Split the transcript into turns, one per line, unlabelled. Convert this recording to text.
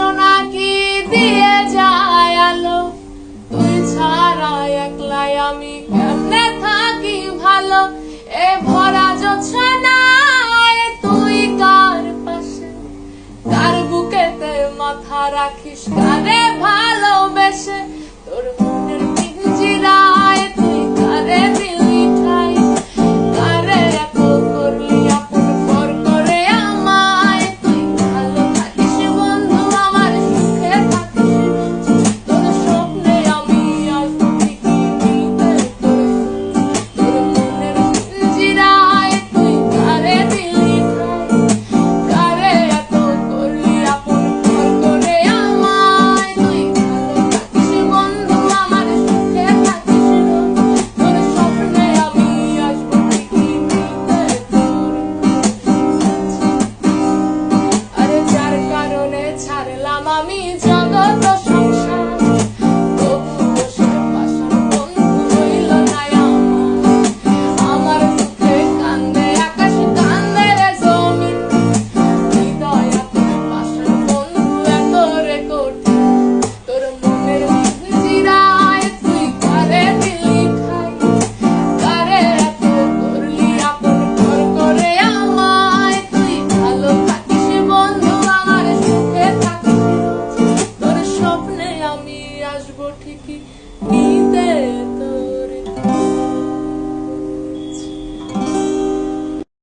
জোনাকি দিয়ে যায় আলো, তুই ছাড়া একলাই আমি কেমনে থাকি ভালো। এ ভরা জোছনায় তুই কার পাশে, কার বুকেতে মাথা রাখিস, কারে ভালোবেসে তোর